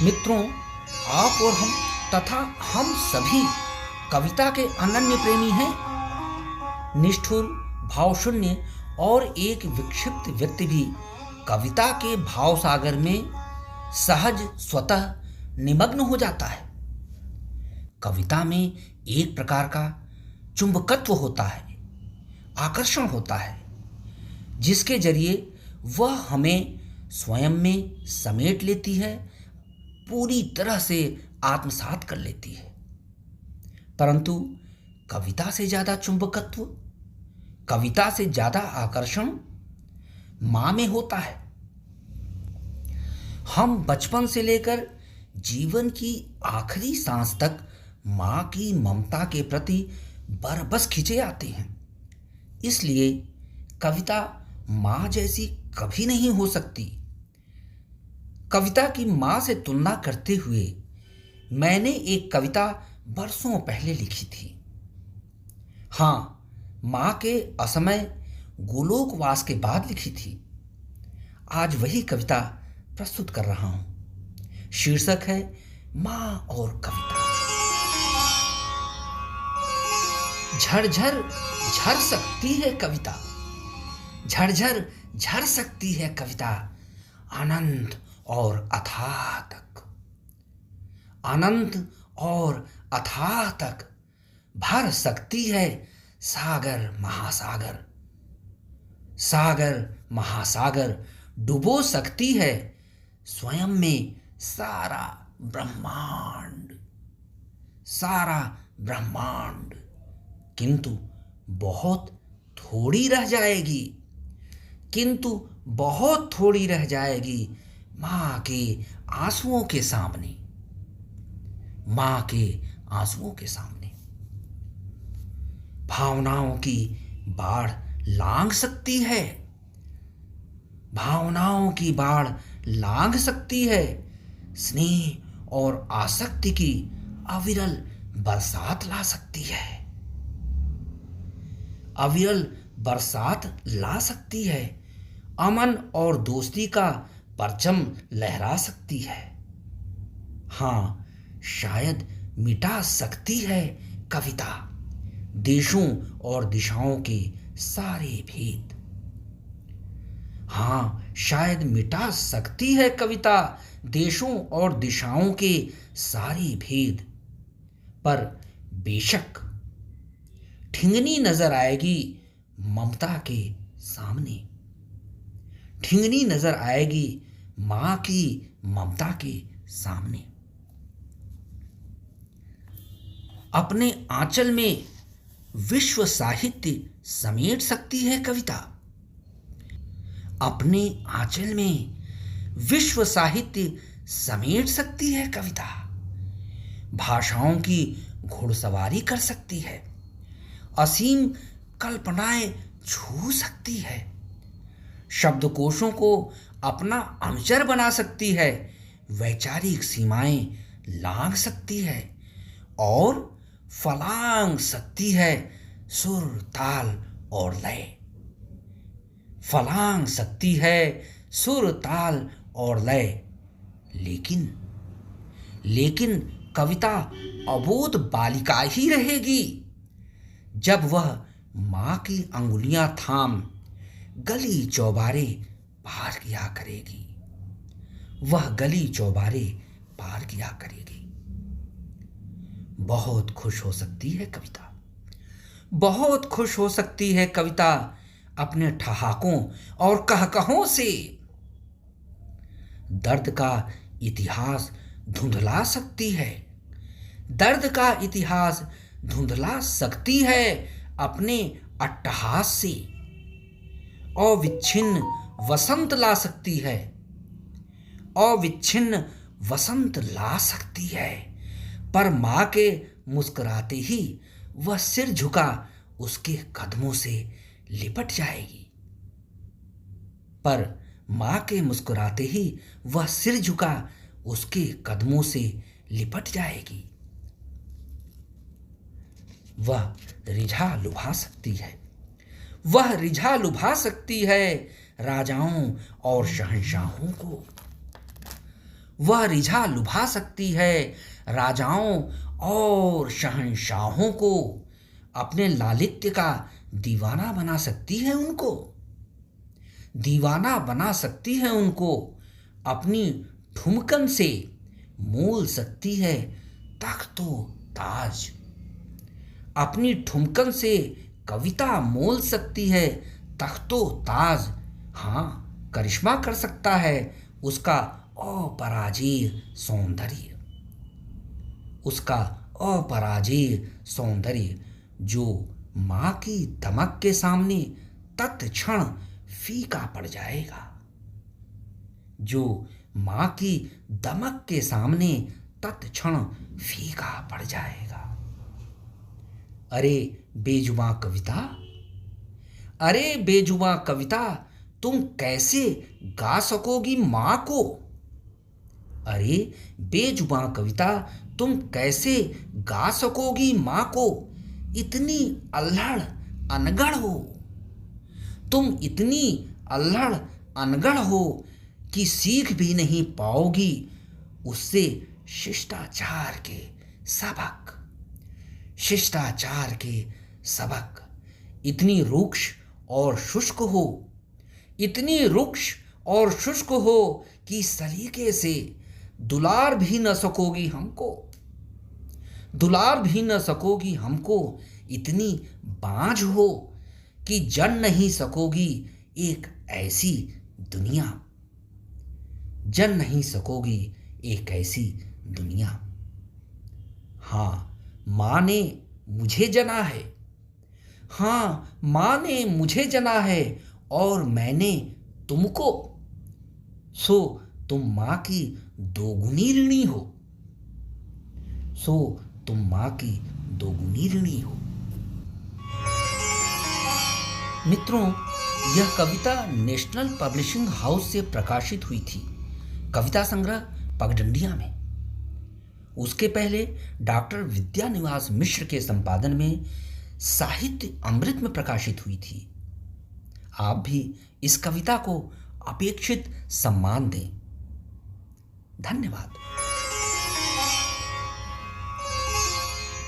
मित्रों, आप और हम तथा हम सभी कविता के अनन्य प्रेमी हैं। निष्ठुर, भावशून्य और एक विक्षिप्त व्यक्ति भी कविता के भाव सागर में सहज स्वतः निमग्न हो जाता है। कविता में एक प्रकार का चुंबकत्व होता है, आकर्षण होता है, जिसके जरिए वह हमें स्वयं में समेट लेती है, पूरी तरह से आत्मसात कर लेती है। परंतु कविता से ज्यादा चुंबकत्व, कविता से ज्यादा आकर्षण माँ में होता है। हम बचपन से लेकर जीवन की आखिरी सांस तक माँ की ममता के प्रति बरबस खिंचे आते हैं। इसलिए कविता माँ जैसी कभी नहीं हो सकती। कविता की माँ से तुलना करते हुए मैंने एक कविता बरसों पहले लिखी थी। हाँ, माँ के असमय गोलोकवास के बाद लिखी थी। आज वही कविता प्रस्तुत कर रहा हूं। शीर्षक है माँ और कविता। झरझर झर सकती है कविता, झरझर झर सकती है कविता, अनंत और अथाह तक, अनंत और अथाह तक भर सकती है सागर महासागर, सागर महासागर डुबो सकती है स्वयं में सारा ब्रह्मांड, सारा ब्रह्मांड। किंतु बहुत थोड़ी रह जाएगी, किंतु बहुत थोड़ी रह जाएगी माँ के आंसुओं के सामने, माँ के आंसुओं के सामने। भावनाओं की बाढ़ लांघ सकती है, भावनाओं की बाढ़ लांघ सकती है, स्नेह और आसक्ति की अविरल बरसात ला सकती है, अविरल बरसात ला सकती है, अमन और दोस्ती का परचम लहरा सकती है। हाँ, शायद मिटा सकती है कविता देशों और दिशाओं के सारे भेद। हाँ, शायद मिटा सकती है कविता देशों और दिशाओं के सारे भेद। पर बेशक ठिंगनी नजर आएगी ममता के सामने, ठिंगनी नजर आएगी माँ की ममता के सामने। अपने आंचल में विश्व साहित्य समेट सकती है कविता, अपने आंचल में विश्व साहित्य समेट सकती है कविता। भाषाओं की घुड़सवारी कर सकती है, असीम कल्पनाएं छू सकती है, शब्दकोशों को अपना अनुचर बना सकती है, वैचारिक सीमाएं लांघ सकती है और फलांग सकती है सुर, ताल और लय, फलांग सकती है सुर, ताल और लय। लेकिन कविता अबोध बालिका ही रहेगी जब वह माँ की अंगुलियां थाम गली चौबारे पार किया करेगी, वह गली चौबारे पार किया करेगी। बहुत खुश हो सकती है कविता, बहुत खुश हो सकती है कविता अपने ठहाकों और कहकहों से। दर्द का इतिहास धुंधला सकती है, दर्द का इतिहास धुंधला सकती है अपने अट्टहास से। अविच्छिन्न वसंत ला सकती है, अविच्छिन्न वसंत ला सकती है। पर माँ के मुस्कुराते ही वह सिर झुका उसके कदमों से लिपट जाएगी, पर माँ के मुस्कुराते ही वह सिर झुका उसके कदमों से लिपट जाएगी। वह रिझा लुभा सकती है, वह रिझा लुभा सकती है राजाओं और शहंशाहों को, वह रिझा लुभा सकती है राजाओं और शहंशाहों को, अपने लालित्य का दीवाना बना सकती है उनको, दीवाना बना सकती है उनको, अपनी ठुमकन से मोल सकती है तख्तो ताज, अपनी ठुमकन से कविता मोल सकती है तख्तो ताज। हाँ, करिश्मा कर सकता है उसका अपराजेय सौंदर्य, उसका अपराजेय सौंदर्य जो माँ की दमक के सामने तत्क्षण फीका पड़ जाएगा, जो माँ की दमक के सामने तत्क्षण फीका पड़ जाएगा। अरे बेजुबां कविता, अरे बेजुबां कविता, तुम कैसे गा सकोगी माँ को? अरे बेजुबां कविता, तुम कैसे गा सकोगी माँ को? इतनी अल्हड़ अनगढ़ हो तुम, इतनी अल्हड़ अनगढ़ हो कि सीख भी नहीं पाओगी उससे शिष्टाचार के सबक, शिष्टाचार के सबक। इतनी रुक्ष और शुष्क हो, इतनी रुक्ष और शुष्क हो कि सलीके से दुलार भी न सकोगी हमको, दुलार भी न सकोगी हमको। इतनी बांझ हो कि जन नहीं सकोगी एक ऐसी दुनिया, जन नहीं सकोगी एक ऐसी दुनिया। हाँ, माँ ने मुझे जना है, हाँ माँ ने मुझे जना है और मैंने तुमको, सो तुम माँ की दोगुनी ऋणी हो, सो तुम माँ की दोगुनी ऋणी हो। मित्रों, यह कविता नेशनल पब्लिशिंग हाउस से प्रकाशित हुई थी, कविता संग्रह पगडंडिया में। उसके पहले डॉक्टर विद्यानिवास मिश्र के संपादन में साहित्य अमृत में प्रकाशित हुई थी। आप भी इस कविता को अपेक्षित सम्मान दें। धन्यवाद।